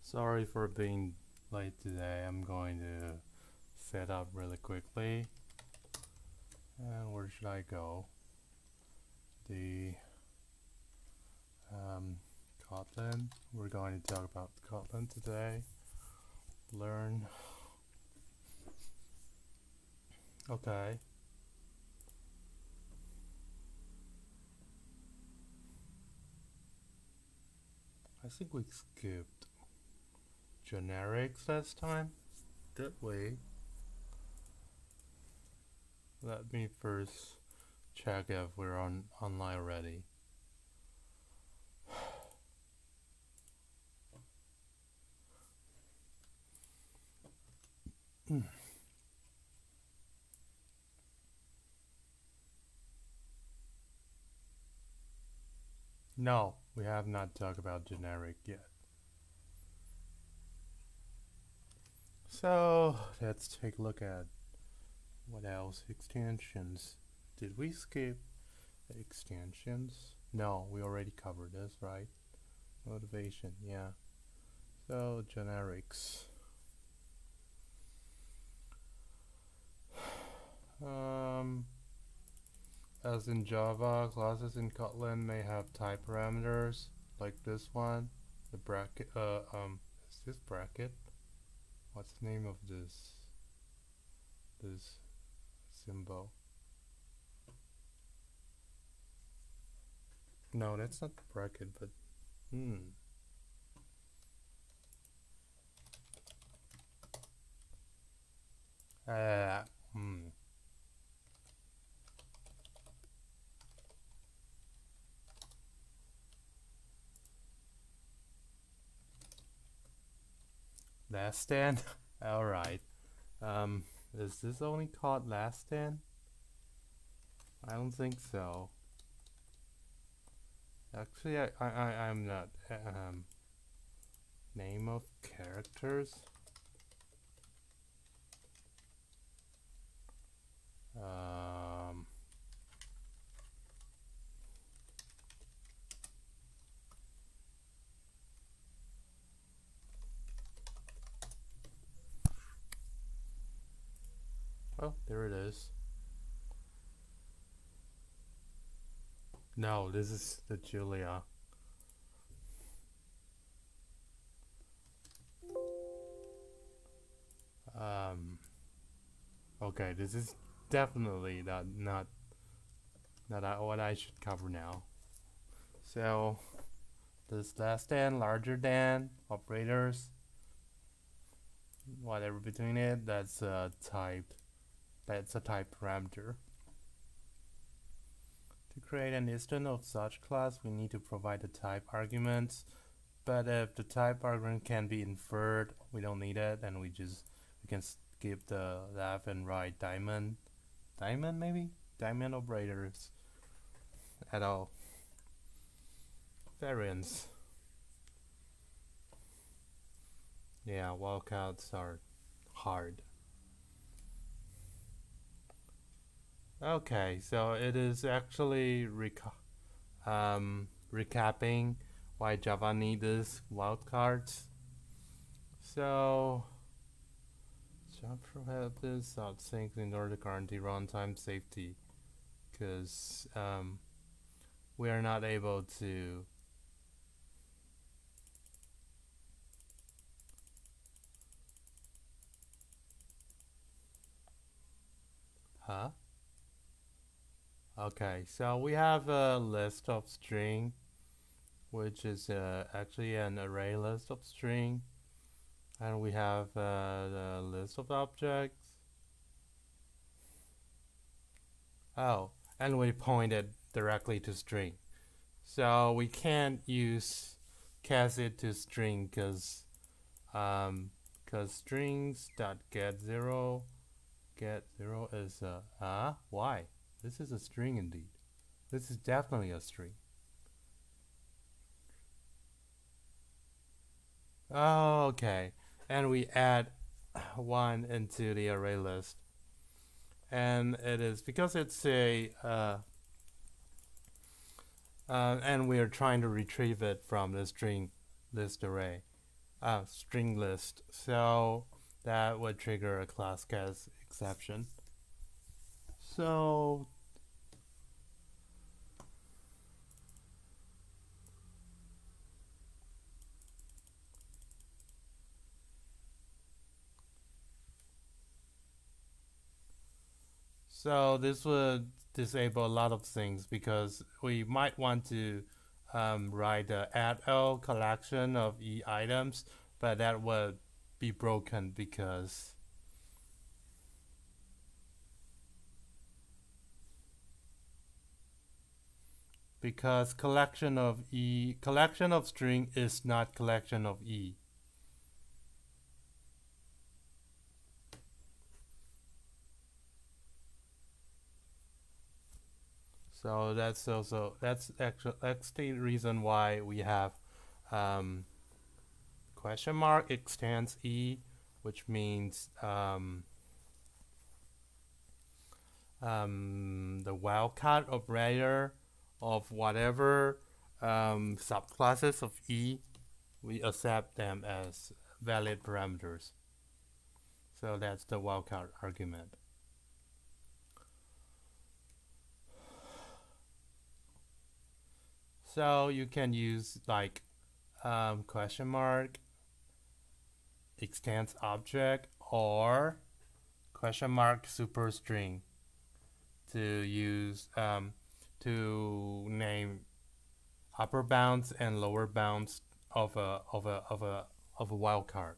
Sorry for being late today. I'm going to set up really quickly. And where should I go? The Kotlin. We're going to talk about Kotlin today. Learn. Okay. I think we skipped generics last time, did we? Let me first check if we're online already. No, we have not talked about generic yet. So let's take a look at what else. Extensions. Did we skip extensions? No, we already covered this, right? Motivation, yeah. So generics. As in Java, classes in Kotlin may have type parameters like this one. The bracket. Is this bracket? What's the name of this symbol? No, that's not the bracket, but Last stand? Alright. Is this only called last stand? I don't think so. Actually, I'm not. Name of characters? Oh, there it is. No, this is the Julia. Okay, this is definitely not what I should cover now. So, this less than, larger than, operators, whatever between it, that's a type parameter. To create an instance of such class, we need to provide the type arguments. But if the type argument can be inferred, we don't need it, and we can skip the left and right diamond operators at all. Variants. Yeah, walkouts are hard. Okay, so it is actually recapping why Java needs wildcards. So Java provides this outsync in order to guarantee runtime safety, because we are not able to Okay, so we have a list of string, which is actually an array list of string, and we have the list of objects. Oh, and we pointed directly to string, so we can't use cast it to string because strings dot get zero is why? This is a string indeed. This is definitely a string. Oh, okay. And we add 1 into the array list. And it is because it's a and we are trying to retrieve it from the string list array. string list. So that would trigger a class cast exception. So this would disable a lot of things because we might want to write the add-o collection of e items, but that would be broken because collection of string is not collection of e. So that's the reason why we have question mark extends e, which means the wildcard operator of whatever subclasses of e, we accept them as valid parameters. So that's the wildcard argument. So you can use like question mark extends object or question mark superstring to use to name upper bounds and lower bounds of a wildcard.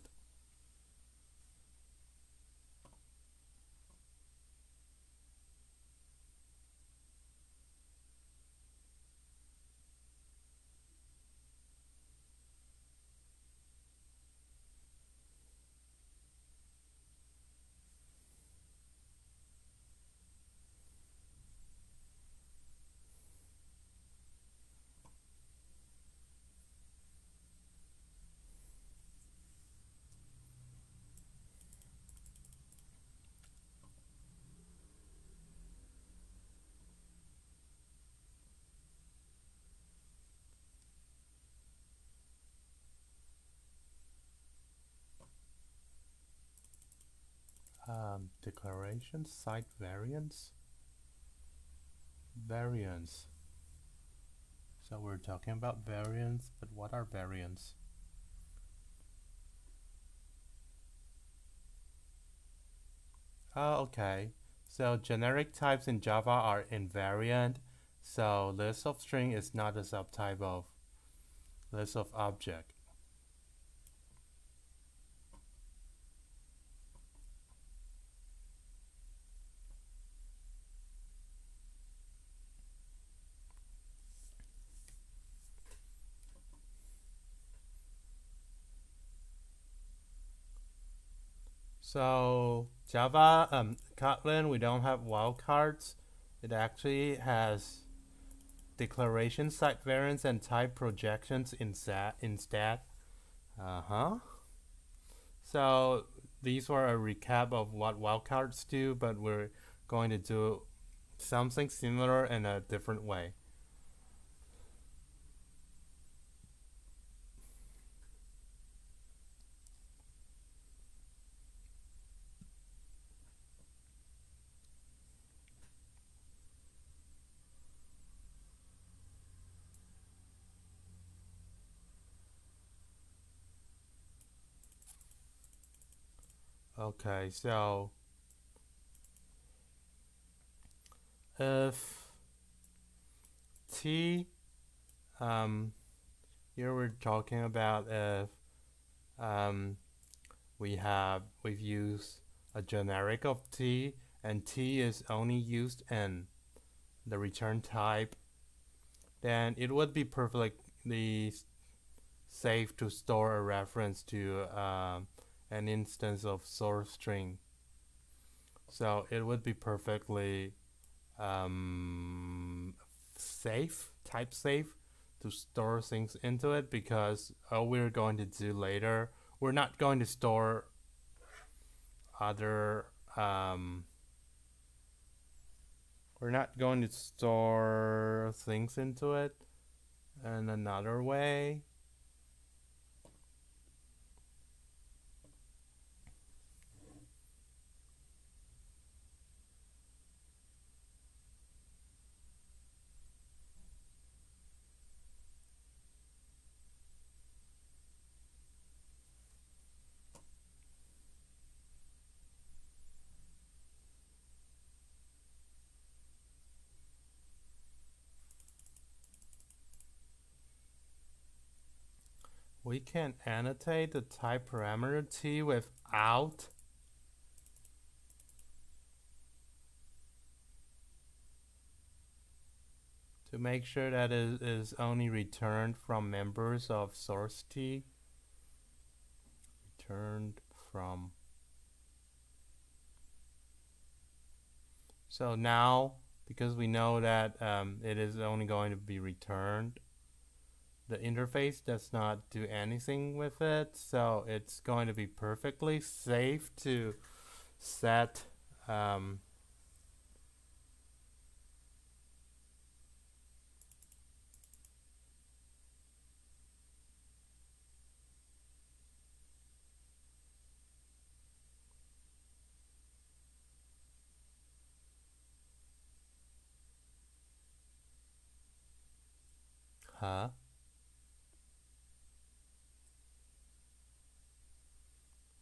Declarations, site variance. So we're talking about variance, but what are variance? Okay. So generic types in Java are invariant. So list of string is not a subtype of list of object. So Java, Kotlin, we don't have wildcards. It actually has declaration, site variance, and type projections instead. So these were a recap of what wildcards do, but we're going to do something similar in a different way. Okay, so if t, here we're talking about if we've used a generic of t, and t is only used in the return type, then it would be perfectly safe to store a reference to an instance of source string. So it would be perfectly type safe to store things into it, because all we're going to do later, we're not going to store other we're not going to store things into it in another way. we can annotate the type parameter t without to make sure that it is only returned from members of source t. Returned from. So now, because we know that it is only going to be returned, the interface does not do anything with it, so it's going to be perfectly safe to set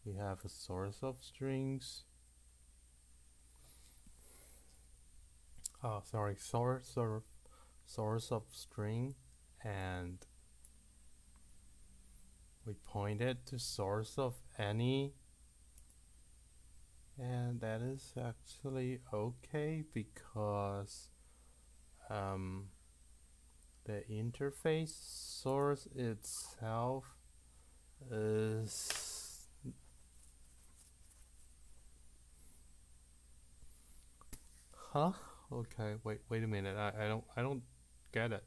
we have a source of strings. Oh, sorry, source of string, and we point it to source of any, and that is actually okay because the interface source itself is okay, wait a minute. I don't get it.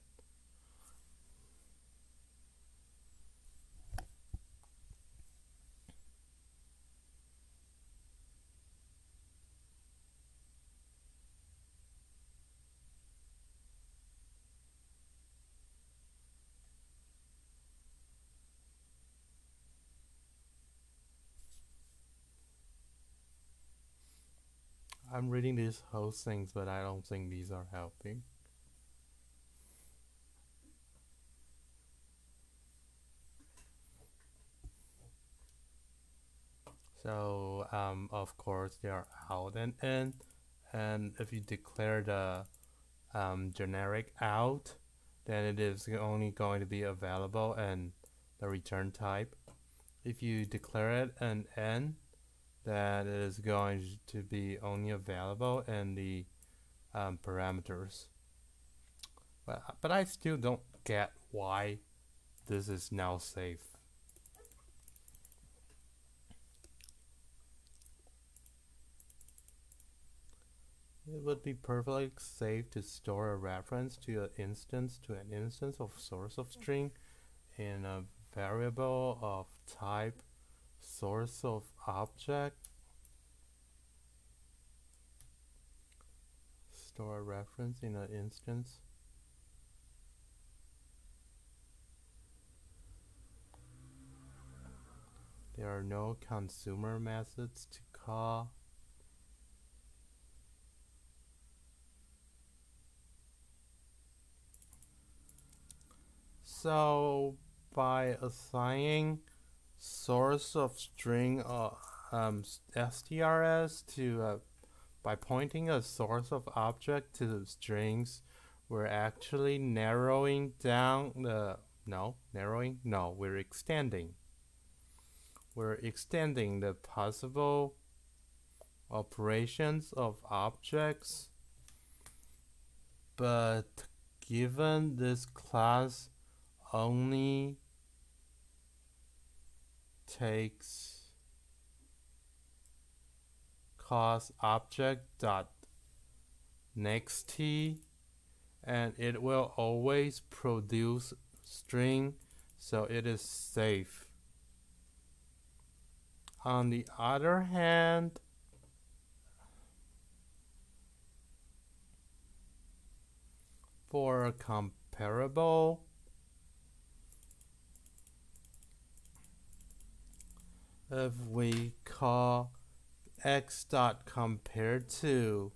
I'm reading these host things, but I don't think these are helping. So of course they are out and in, and if you declare the generic out, then it is only going to be available in the return type. If you declare it an n, that it is going to be only available in the parameters. But I still don't get why this is now safe. It would be perfectly safe to store a reference to an instance of source of string in a variable of type source of object. Store a reference in an instance. There are no consumer methods to call. So by assigning source of string strs to by pointing a source of object to the strings, we're actually narrowing down the we're extending the possible operations of objects, but given this class only takes cause object dot next t, and it will always produce string, so it is safe. On the other hand, for a comparable, if we call x dot compare to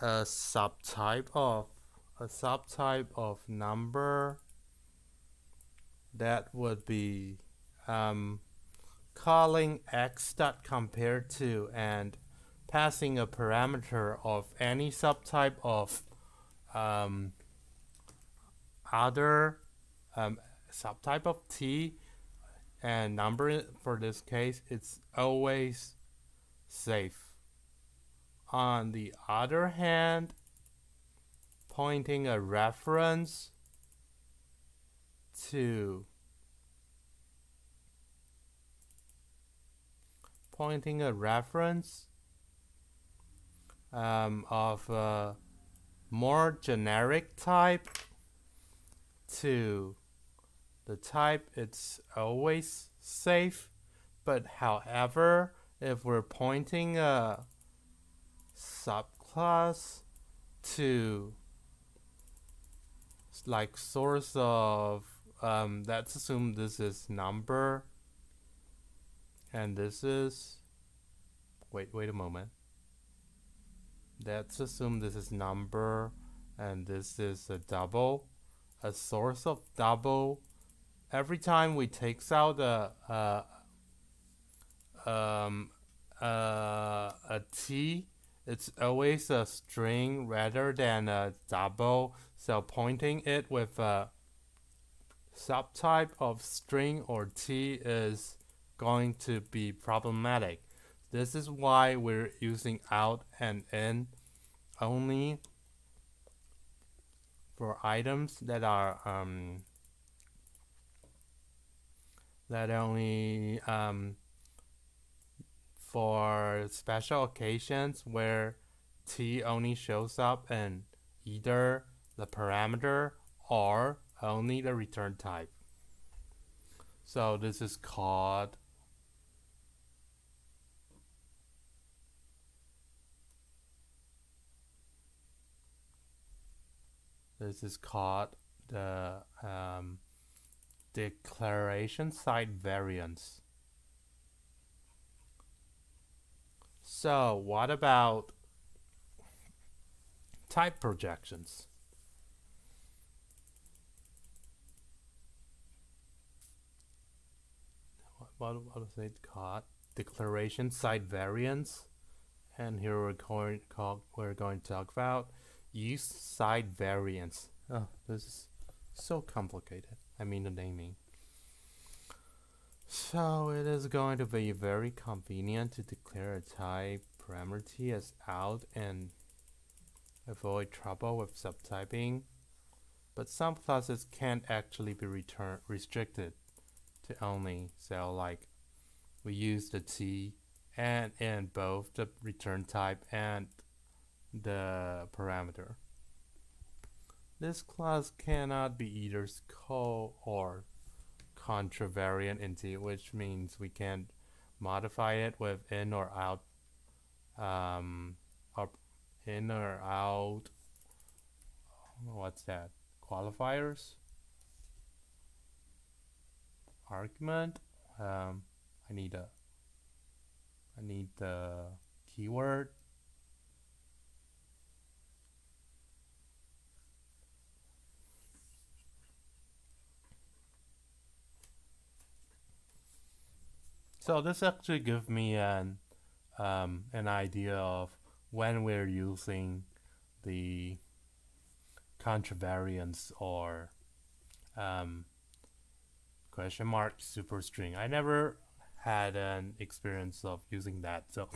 a subtype of number, that would be calling x dot compare to and passing a parameter of any subtype of other subtype of t and number for this case, it's always safe. On the other hand, pointing a reference to of a more generic type to the type, it's always safe. But however, if we're pointing a subclass to like source of let's assume this is number and this is wait a moment, let's assume this is number and this is a double, a source of double. Every time we takes out a t, it's always a string rather than a double. So pointing it with a subtype of string or t is going to be problematic. This is why we're using out and in only for items that are that only for special occasions where t only shows up in either the parameter or only the return type. So this is called the declaration side variance. So what about type projections? What is it called? Declaration side variance. And here we're going to talk about use side variance. Oh, this is so complicated. I mean the naming. So it is going to be very convenient to declare a type parameter t as out and avoid trouble with subtyping. But some classes can't actually be restricted to only. So like we use the t and in both the return type and the parameter. This class cannot be either co or contravariant indeed, which means we can't modify it with in or out or in or out, what's that, qualifiers, argument. I need the keyword. So this actually gives me an idea of when we're using the contravariance or question mark superstring. I never had an experience of using that, so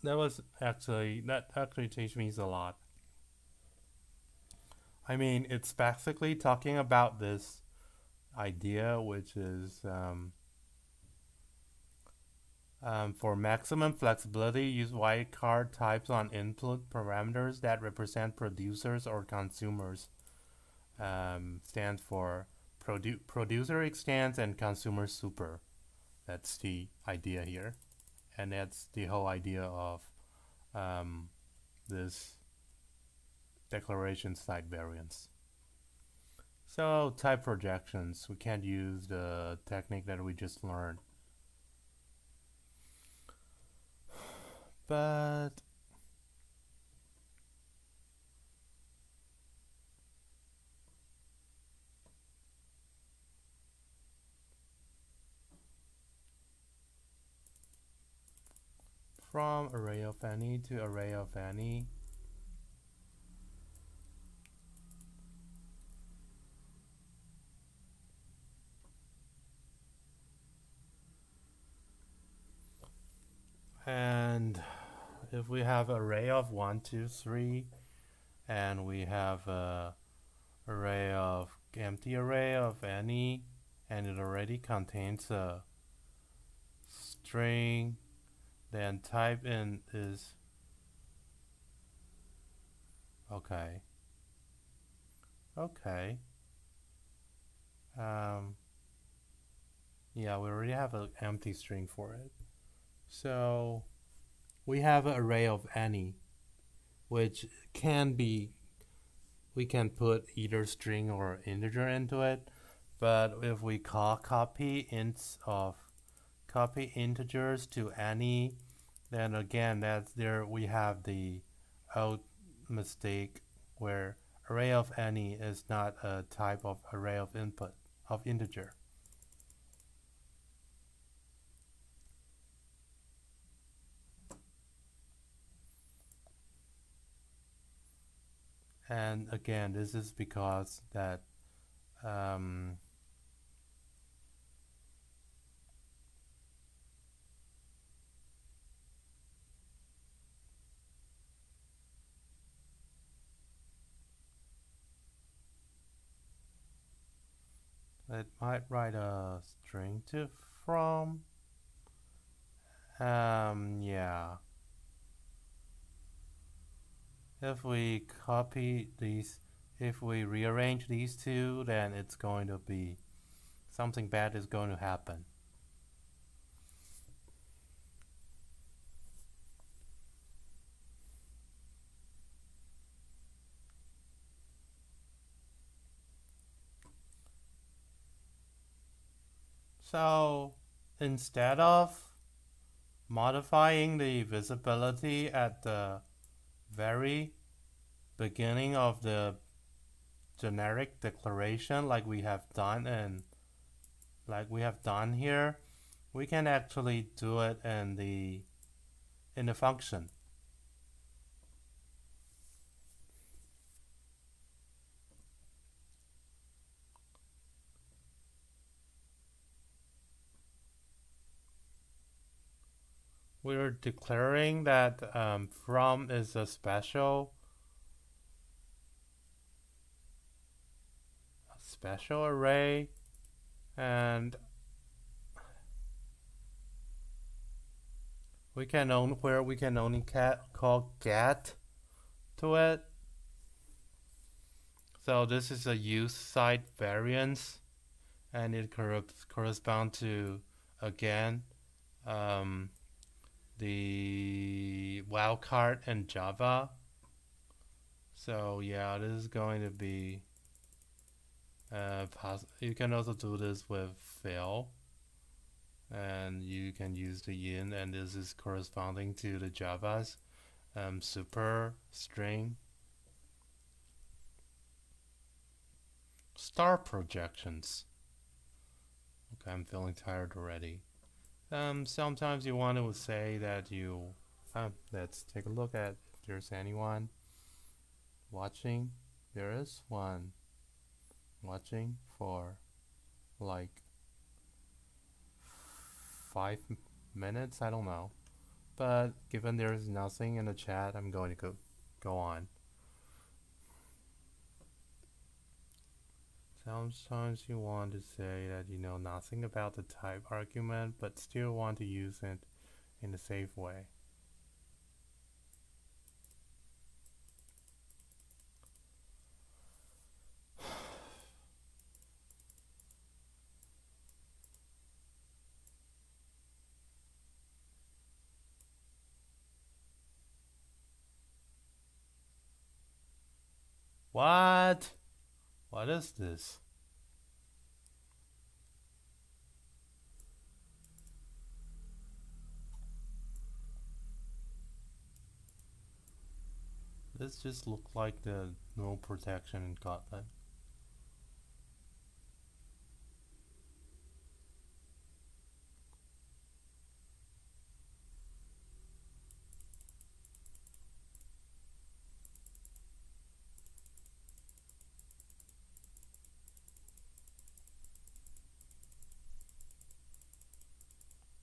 that actually teaches me a lot. I mean, it's basically talking about this idea, which is for maximum flexibility, use wildcard types on input parameters that represent producers or consumers. Stands for producer extends and consumer super. That's the idea here. And that's the whole idea of this declaration side variance. So type projections, we can't use the technique that we just learned. But from array of any to array of any, if we have array of 1, 2, 3, and we have a array of empty array of any, and it already contains a string, then type in is okay. Yeah, we already have an empty string for it. So we have an array of any, which can be, we can put either string or integer into it. But if we copy integers to any, then again that's there we have the old mistake where array of any is not a type of array of input of integer. And again, this is because that it might write a string to from. Yeah. If we copy these, if we rearrange these two, then it's going to be something bad is going to happen. So instead of modifying the visibility at the very beginning of the generic declaration like we have done here, we can actually do it in the function. We're declaring that from is a special array, and we can only call get to it. So this is a use site variance, and it corresponds to again the wildcard in Java. So yeah, this is going to be you can also do this with fill, and you can use the in, and this is corresponding to the Java's super string star projections. Okay, I'm feeling tired already. Sometimes you want to say that you let's take a look at if there's anyone watching. There is one watching for like 5 minutes, I don't know, but given there is nothing in the chat, I'm going to go on. Sometimes you want to say that you know nothing about the type argument, but still want to use it in a safe way. What? What is this? This just looks like the no protection in Kotlin.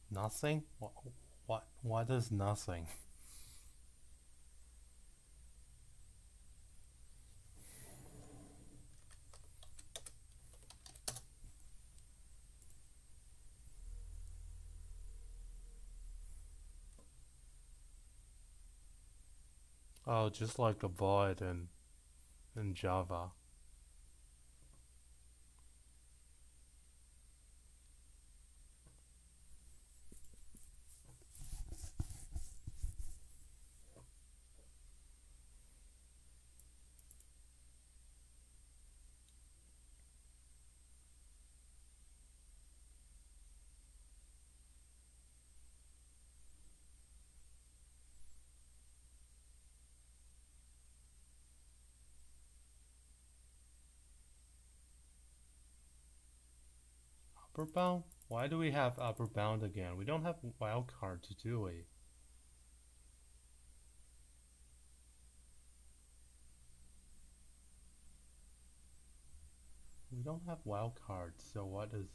Nothing? What is nothing? Oh, just like a void in Java. Upper bound? Why do we have upper bound again? We don't have wildcards, do we? We don't have wildcards, so what does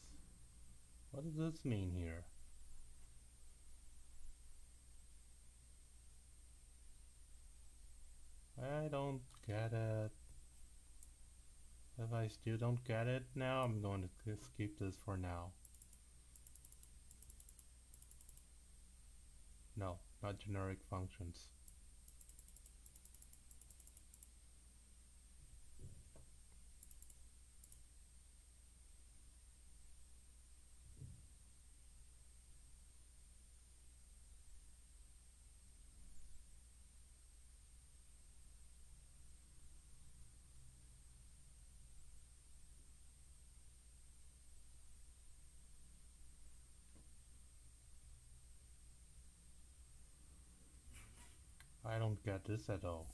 this mean here? I don't get it. If I still don't get it now, I'm going to skip this for now. No, not generic functions. I don't get this at all.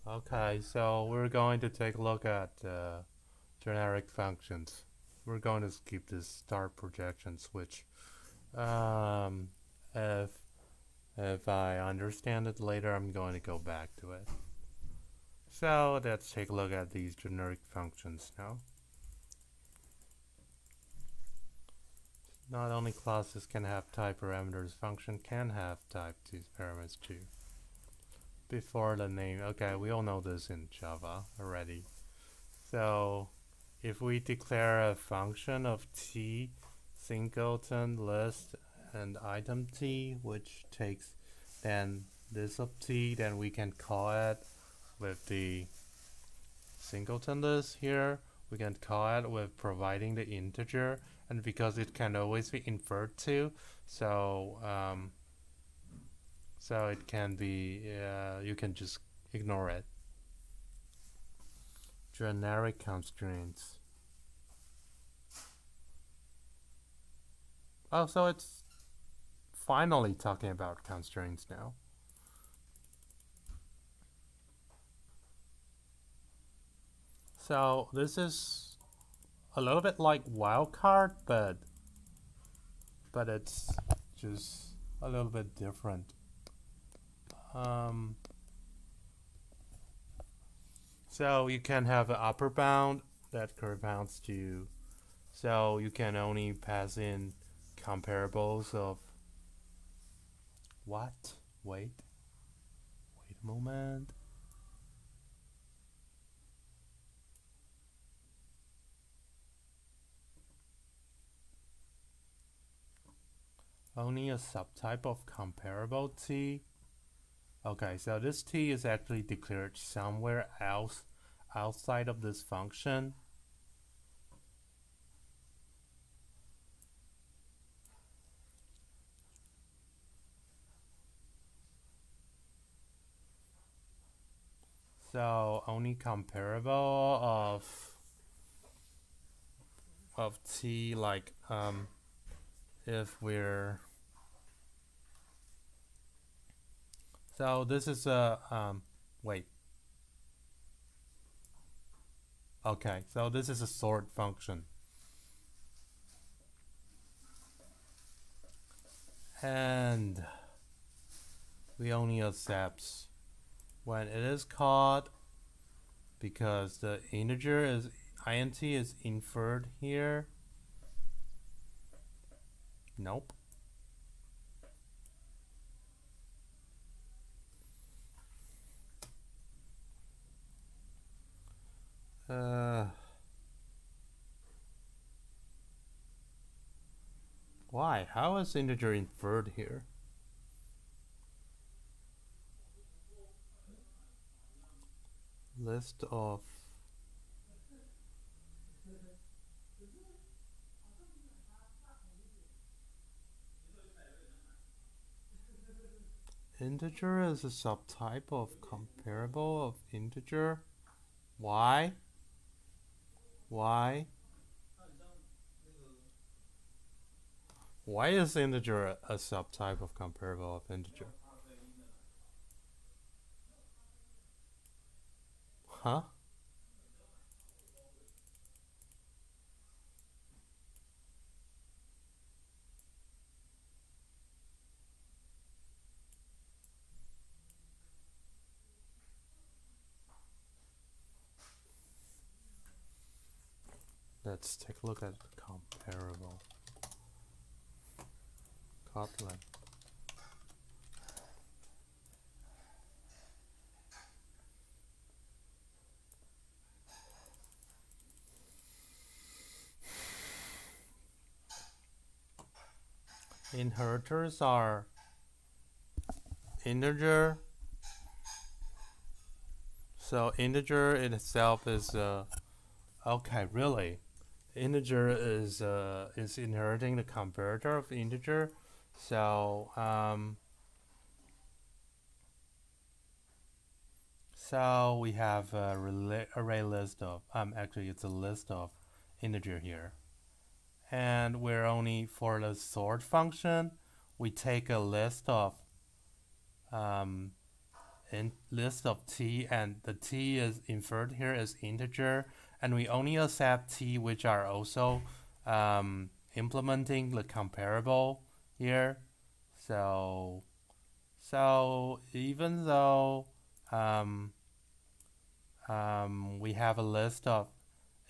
Okay, so we're going to take a look at generic functions. We're going to skip this start projection switch. If I understand it later, I'm going to go back to it. So let's take a look at these generic functions now. Not only classes can have type parameters, function can have type parameters too. Before the name, okay, we all know this in Java already. So if we declare a function of t, singleton list and item t, which takes then this of t, then we can call it with the singleton list here. We can call it with providing the integer, and because it can always be inferred to, so so it can be you can just ignore it. Generic constraints. Oh, so it's finally talking about constraints now. So this is a little bit like wildcard, but it's just a little bit different. So you can have an upper bound that corresponds to, so you can only pass in comparables of what? Wait a moment. Only a subtype of comparable t. Okay, so this t is actually declared somewhere else outside of this function. So only comparable of t, like if we're, so this is a wait. Okay, so this is a sort function. And we only accept when it is called, because the integer is int is inferred here. Nope. Why? How is integer inferred here? list of integer is a subtype of comparable of integer. Why? Why? Why is integer a subtype of comparable of integer? Huh? Let's take a look at comparable. Kotlin. Inheritors are integer. So integer in itself is okay, really. Integer is inheriting the comparator of integer. So so we have a array list of actually it's a list of integer here. And we're only for the sort function, we take a list of list of t, and the t is inferred here as integer, and we only accept t which are also implementing the comparable here. So even though we have a list of,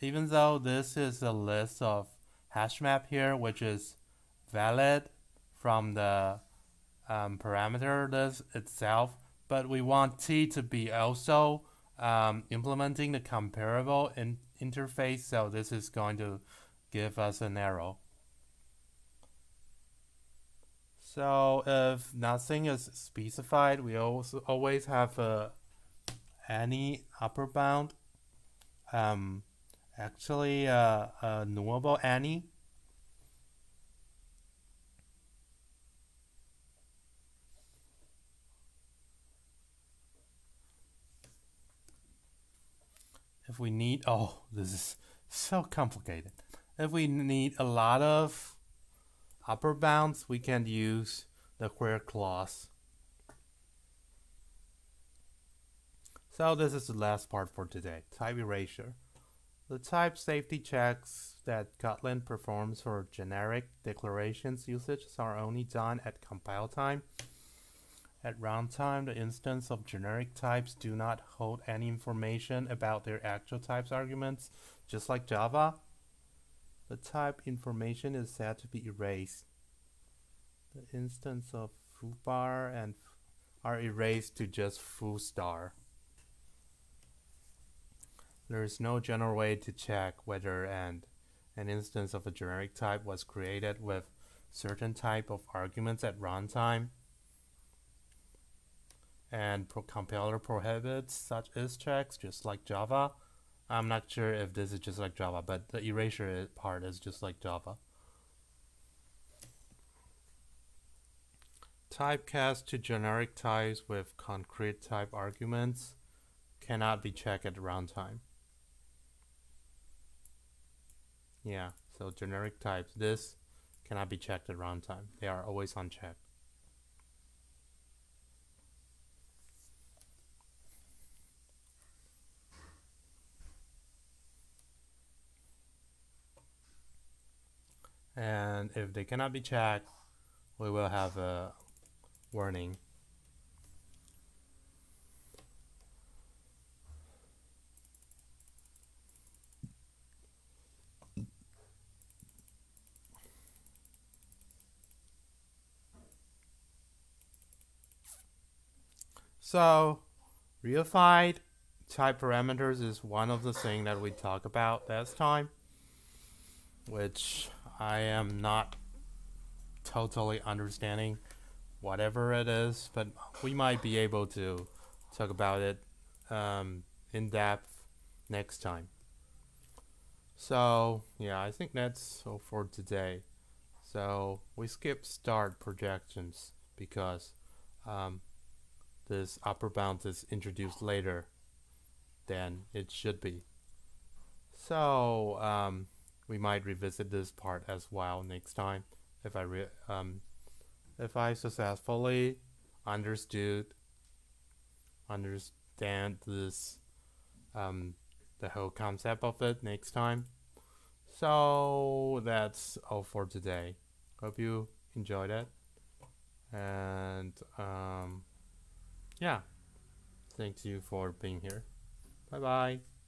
even though this is a list of hash map here, which is valid from the parameter list itself, but we want t to be also implementing the comparable interface, so this is going to give us an error. So if nothing is specified, we also always have any upper bound, actually a nullable any. If we need, oh, this is so complicated. If we need a lot of upper bounds, we can use the where clause. So this is the last part for today, Tybee Ratio. The type safety checks that Kotlin performs for generic declarations usages are only done at compile time. At runtime, the instance of generic types do not hold any information about their actual types arguments, just like Java. The type information is said to be erased. The instance of foobar and are erased to just foo star. There is no general way to check whether an instance of a generic type was created with certain type of arguments at runtime. And compiler prohibits such is checks, just like Java. I'm not sure if this is just like Java, but the erasure part is just like Java. Typecast to generic types with concrete type arguments cannot be checked at runtime. Yeah, so generic types, this cannot be checked at runtime. They are always unchecked. And if they cannot be checked, we will have a warning. So, reified type parameters is one of the things that we talked about last time, which I am not totally understanding whatever it is, but we might be able to talk about it in depth next time. So yeah, I think that's all for today. So we skip start projections because this upper bound is introduced later than it should be. So we might revisit this part as well next time if I successfully understand this the whole concept of it next time. So that's all for today. Hope you enjoyed it. And yeah, thanks you for being here. Bye bye.